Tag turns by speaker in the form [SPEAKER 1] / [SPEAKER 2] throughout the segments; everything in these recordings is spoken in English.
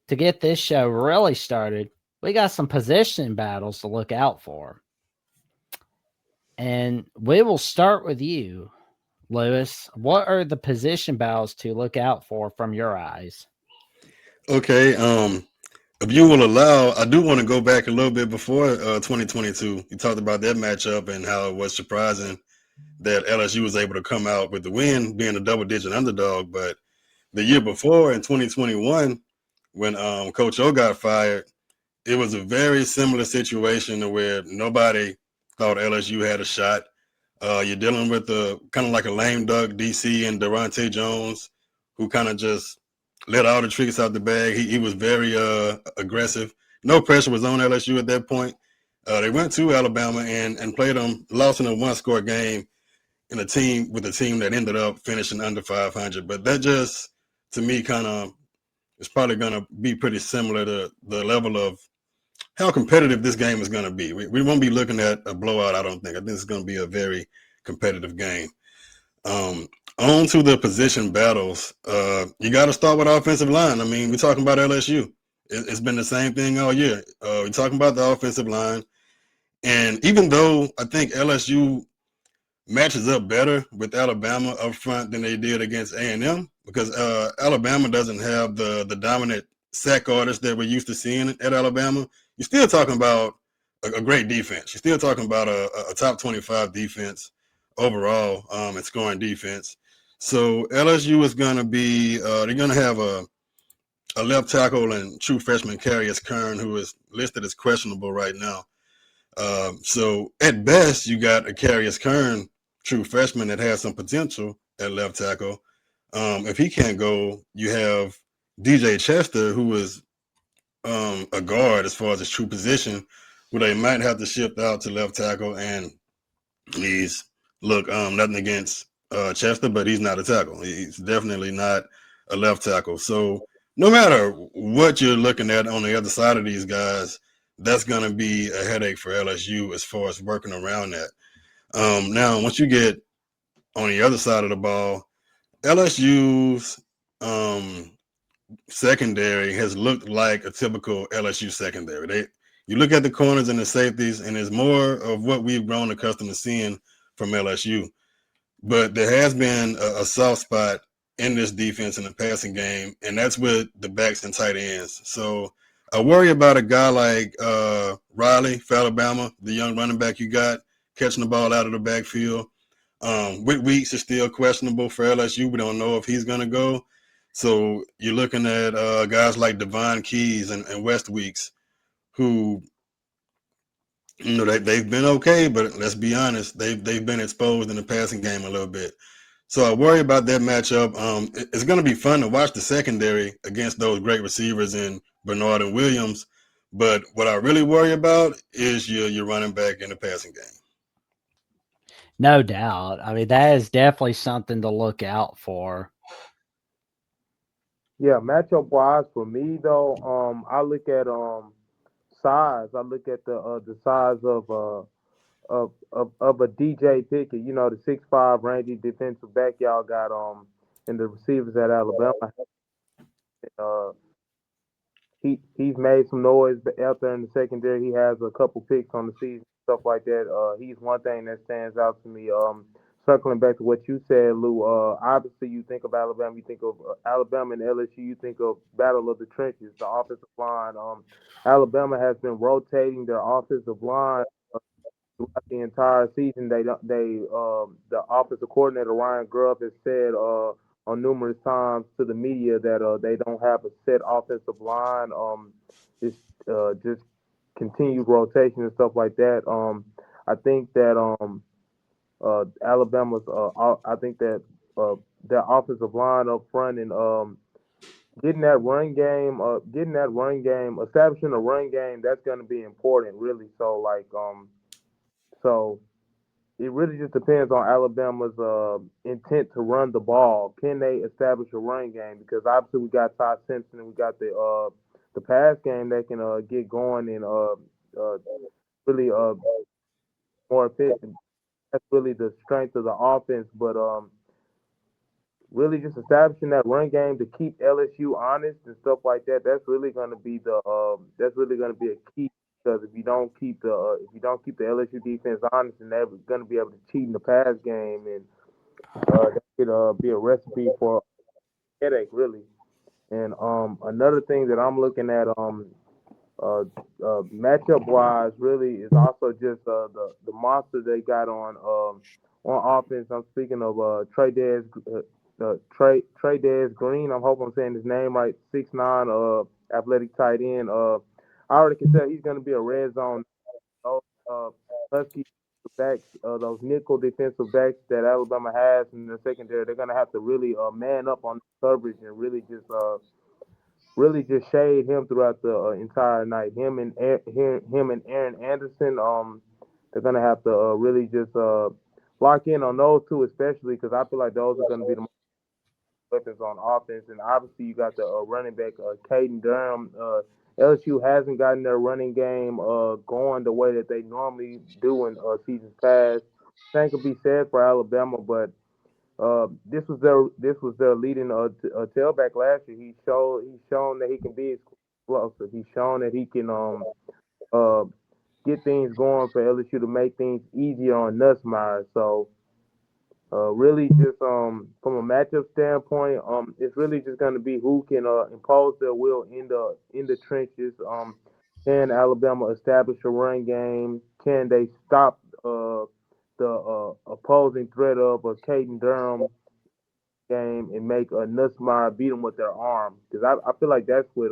[SPEAKER 1] to get this show really started, we got some position battles to look out for. And we will start with you, Lewis. What are the position battles to look out for from your eyes?
[SPEAKER 2] Okay. If you will allow, I do want to go back a little bit before 2022. You talked about that matchup and how it was surprising that LSU was able to come out with the win, being a double-digit underdog. But the year before, in 2021, when Coach O got fired, it was a very similar situation to where nobody thought LSU had a shot. You're dealing with a kind of like a lame duck DC and Durante Jones, who kind of just let all the tricks out the bag. He was very aggressive. No pressure was on LSU at that point. They went to Alabama and played them, lost in a one-score game in a team with a team that ended up finishing under 500. But that just, to me, kind of is probably going to be pretty similar to the level of how competitive this game is going to be. We won't be looking at a blowout, I don't think. I think it's going to be a very competitive game. Um, on to the position battles. You got to start with offensive line. I mean, we're talking about LSU. It's been the same thing all year. We're talking about the offensive line. And even though I think LSU matches up better with Alabama up front than they did against A&M, because Alabama doesn't have the dominant sack artists that we're used to seeing at Alabama. You're still talking about a great defense. You're still talking about a top 25 defense overall and scoring defense. So LSU is going to be they're going to have a left tackle and true freshman Carius Kern, who is listed as questionable right now. So at best, you got a Carius Kern, true freshman that has some potential at left tackle. If he can't go, you have DJ Chester, who is a guard as far as his true position, where they might have to shift out to left tackle. And he's nothing against Chester, but he's not a tackle. He's definitely not a left tackle. So no matter what you're looking at on the other side of these guys, that's going to be a headache for LSU as far as working around that. Now, once you get on the other side of the ball, LSU's secondary has looked like a typical LSU secondary. You look at the corners and the safeties, and it's more of what we've grown accustomed to seeing from LSU. But there has been a soft spot in this defense in the passing game, and that's with the backs and tight ends. So I worry about a guy like Riley for Alabama, the young running back you got, catching the ball out of the backfield. Whit Weeks is still questionable for LSU. We don't know if he's going to go. So you're looking at guys like Devon Keys and West Weeks, who they've been okay, but let's be honest, they've been exposed in the passing game a little bit. So I worry about that matchup. It's going to be fun to watch the secondary against those great receivers in Bernard and Williams. But what I really worry about is your running back in the passing game.
[SPEAKER 1] No doubt. I mean, that is definitely something to look out for.
[SPEAKER 3] Yeah, matchup wise for me though, I look at size. I look at the size of a DJ Pickett. You know, the 6'5" rangy defensive back y'all got and the receivers at Alabama. Uh, he's made some noise out there in the secondary. He has a couple picks on the season, stuff like that. He's one thing that stands out to me. Circling back to what you said, Lou. Obviously, you think of Alabama, you think of Alabama and LSU, you think of battle of the trenches, the offensive line. Alabama has been rotating their offensive line throughout the entire season. The offensive coordinator Ryan Grubb has said on numerous times to the media that they don't have a set offensive line. It's just continued rotation and stuff like that. I think that Alabama's. I think that their offensive line up front and establishing a run game. That's going to be important, really. So it really just depends on Alabama's intent to run the ball. Can they establish a run game? Because obviously we got Todd Simpson and we got the pass game that can get going and really more efficient. That's really the strength of the offense. But really just establishing that run game to keep LSU honest and stuff like that. That's really going to be a key because if you don't keep the LSU defense honest, and they're going to be able to cheat in the pass game, and that could be a recipe for a headache really. And another thing that I'm looking at uh, matchup wise really is also just the monster they got on offense. I'm speaking of Trey Dez Green. I hope I'm saying his name right. 6'9", athletic tight end. I already can tell he's going to be a red zone. Those Husky backs, those nickel defensive backs that Alabama has in the secondary, they're going to have to really man up on coverage and really just shade him throughout the entire night. Him and Aaron Anderson, they're gonna have to really just lock in on those two, especially because I feel like those are gonna be the most weapons on offense. And obviously, you got the running back Caden Durham. LSU hasn't gotten their running game going the way that they normally do in seasons past. Same could be said for Alabama, but this was their leading tailback last year. He's shown that he can be explosive. He's shown that he can uh get things going for LSU to make things easier on Nussmeier. So really just from a matchup standpoint, it's really just going to be who can impose their will in the trenches. Can Alabama establish a run game? Can they stop the opposing threat of Caden Durham game and make a Nussmeier beat them with their arm? Because I feel like that's what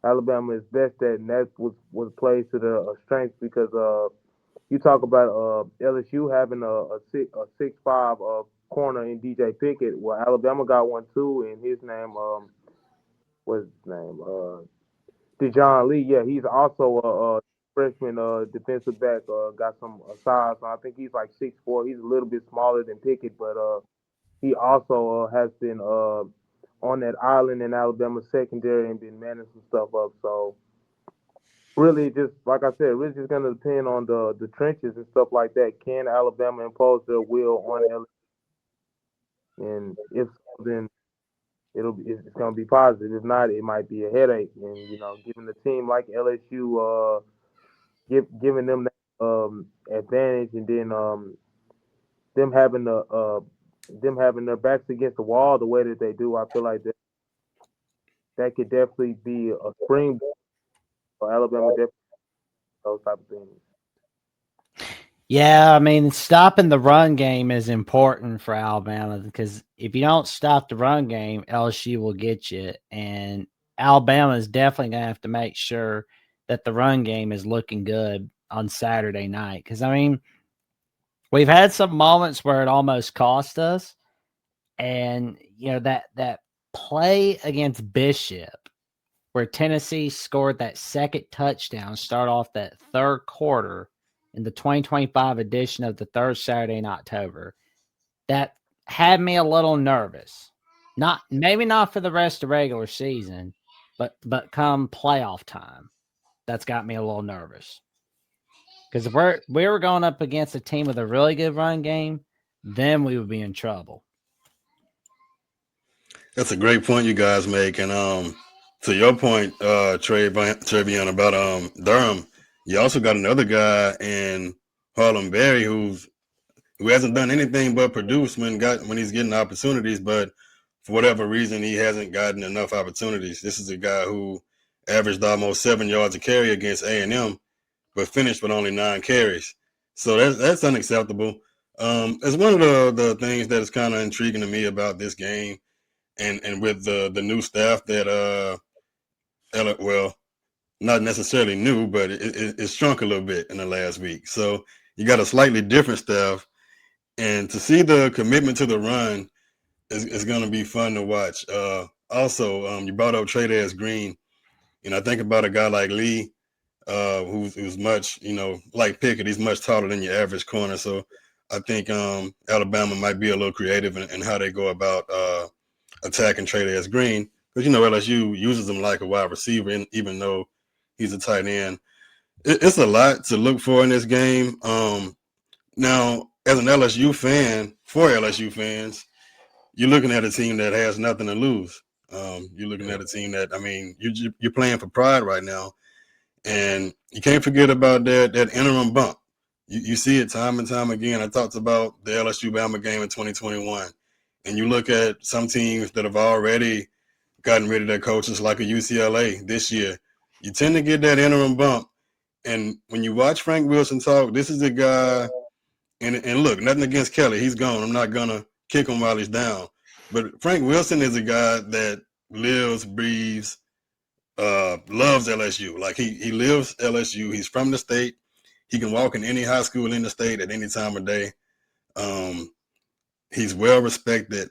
[SPEAKER 3] Alabama is best at, and that was plays to their strengths. Because you talk about LSU having a 6'5" corner in DJ Pickett. Well, Alabama got one too, and his name what's his name Dejon Lee. Yeah, he's also a freshman defensive back. Got some size. I think he's like 6'4". He's a little bit smaller than Pickett, but he also has been on that island in Alabama secondary and been manning some stuff up. So really, just like I said, really just gonna depend on the trenches and stuff like that. Can Alabama impose their will on LSU? And if so, then it's gonna be positive. If not, it might be a headache. And giving a team like LSU, giving them that advantage, and then them having their backs against the wall the way that they do, I feel like that could definitely be a springboard for Alabama. Definitely those type of things.
[SPEAKER 1] Yeah, I mean, stopping the run game is important for Alabama because if you don't stop the run game, LSU will get you. And Alabama is definitely going to have to make sure that the run game is looking good on Saturday night. Because, I mean, we've had some moments where it almost cost us. And, that play against Bishop where Tennessee scored that second touchdown, start off that third quarter in the 2025 edition of the third Saturday in October, that had me a little nervous. Maybe not for the rest of the regular season, but come playoff time, that's got me a little nervous. Because if we were going up against a team with a really good run game, then we would be in trouble.
[SPEAKER 2] That's a great point you guys make. And to your point, Trevion, about Durham, you also got another guy in Harlem Berry who hasn't done anything but produce when he's getting opportunities, but for whatever reason he hasn't gotten enough opportunities. This is a guy who averaged almost 7 yards a carry against A&M, but finished with only 9 carries. So that's unacceptable. It's one of the things that is kind of intriguing to me about this game. And with the new staff that well, not necessarily new, but it shrunk a little bit in the last week. So you got a slightly different staff, and to see the commitment to the run is going to be fun to watch. Also, you brought up Trey Green, and I think about a guy like Lee, who's much, like Pickett, he's much taller than your average corner. So I think Alabama might be a little creative in how they go about attacking Trey Green, because LSU uses him like a wide receiver, and even though he's a tight end, it's a lot to look for in this game. Now, as an LSU fan, for LSU fans, you're looking at a team that has nothing to lose. You're looking at a team that, I mean, you're playing for pride right now, and you can't forget about that interim bump. You see it time and time again. I talked about the LSU Bama game in 2021, and you look at some teams that have already gotten rid of their coaches, like a UCLA this year. You tend to get that interim bump, and when you watch Frank Wilson talk, this is a guy. And look, nothing against Kelly. He's gone. I'm not going to kick him while he's down. But Frank Wilson is a guy that lives, breathes, loves LSU. Like he lives LSU. He's from the state. He can walk in any high school in the state at any time of day. He's well respected.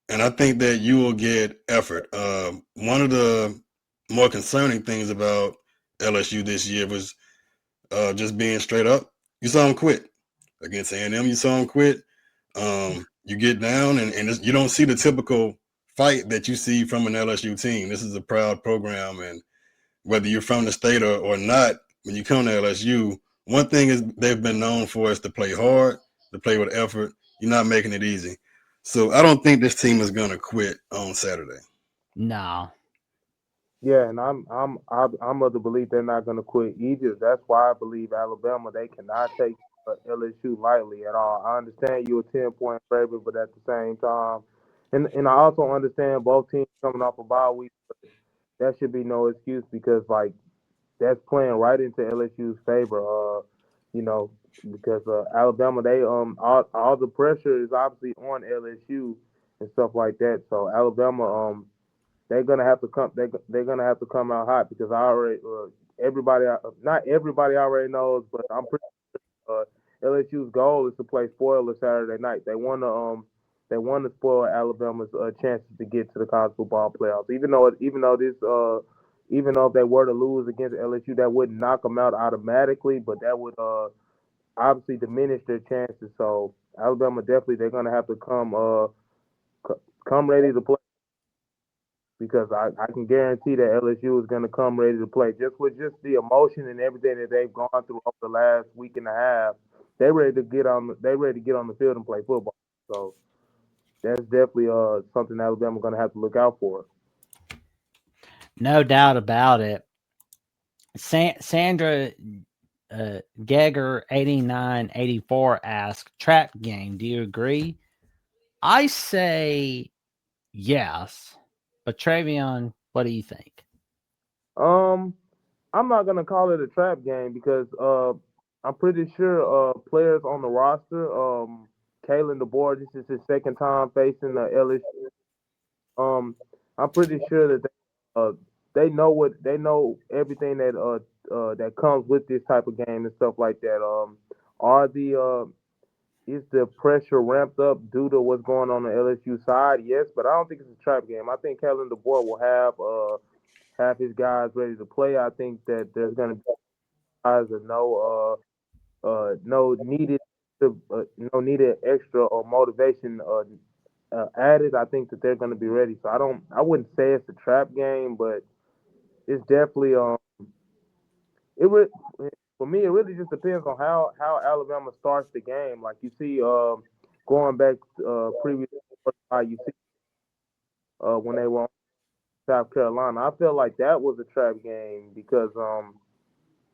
[SPEAKER 2] And I think that you will get effort. One of the more concerning things about LSU this year was just being straight up. You saw him quit against A&M. You saw him quit. You get down, and you don't see the typical fight that you see from an LSU team. This is a proud program, and whether you're from the state or not, when you come to LSU, one thing is they've been known for is to play hard, to play with effort. You're not making it easy. So I don't think this team is going to quit on Saturday.
[SPEAKER 1] No.
[SPEAKER 3] Yeah, and I'm of the belief they're not going to quit either. That's why I believe Alabama, they cannot take LSU lightly at all. I understand you're a 10-point favorite, but at the same time, and I also understand both teams coming off a bye week. That should be no excuse because like that's playing right into LSU's favor. Because Alabama, they all the pressure is obviously on LSU and stuff like that. So Alabama, they're gonna have to come. They're gonna have to come out hot because I already everybody, not everybody already knows, but I'm pretty. LSU's goal is to play spoiler Saturday night. They want to spoil Alabama's chances to get to the college football playoffs. Even though if they were to lose against LSU, that wouldn't knock them out automatically, but that would obviously diminish their chances. So Alabama definitely they're gonna have to come ready to play because I can guarantee that LSU is going to come ready to play. Just with just the emotion and everything that they've gone through over the last week and a half, they're ready to get on the field and play football. So that's definitely something Alabama's going to have to look out for.
[SPEAKER 1] No doubt about it. Sandra Geiger 8984 asked, trap game, do you agree? I say yes. But Travion, what do you think?
[SPEAKER 3] I'm not gonna call it a trap game because I'm pretty sure players on the roster, Kalen DeBoer, this is his second time facing the LSU. I'm pretty sure that they know everything that comes with this type of game and stuff like that. Are the is the pressure ramped up due to what's going on the LSU side? Yes, but I don't think it's a trap game. I think Kellen DeBoer will have his guys ready to play. I think that there's going to be guys that no needed extra or motivation added. I think that they're going to be ready. So I wouldn't say it's a trap game, but it's definitely it would for me. It really just depends on how Alabama starts the game. Like you see, going back previous, you see when they were on South Carolina, I felt like that was a trap game because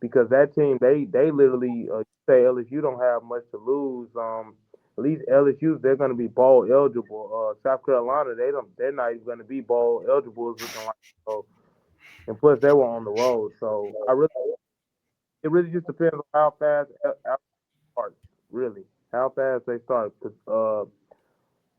[SPEAKER 3] that team they literally say LSU don't have much to lose. At least LSU they're going to be bowl eligible. South Carolina they're not even going to be bowl eligible. It's looking like so. And plus they were on the road, so it really just depends on how fast Alabama starts. Really, how fast they start.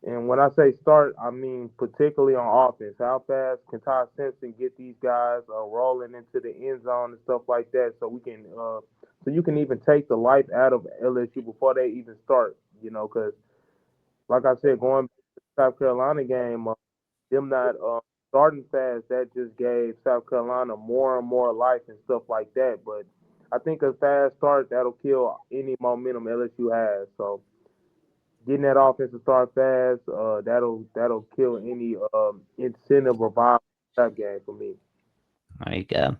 [SPEAKER 3] And when I say start, I mean particularly on offense. How fast can Todd Simpson get these guys rolling into the end zone and stuff like that, so so you can even take the life out of LSU before they even start. Because like I said, going back to the South Carolina game, them not starting fast, that just gave South Carolina more and more life and stuff like that. But I think a fast start that'll kill any momentum LSU has. So getting that offense to start fast, that'll kill any incentive or vibe that game for me.
[SPEAKER 1] There you go.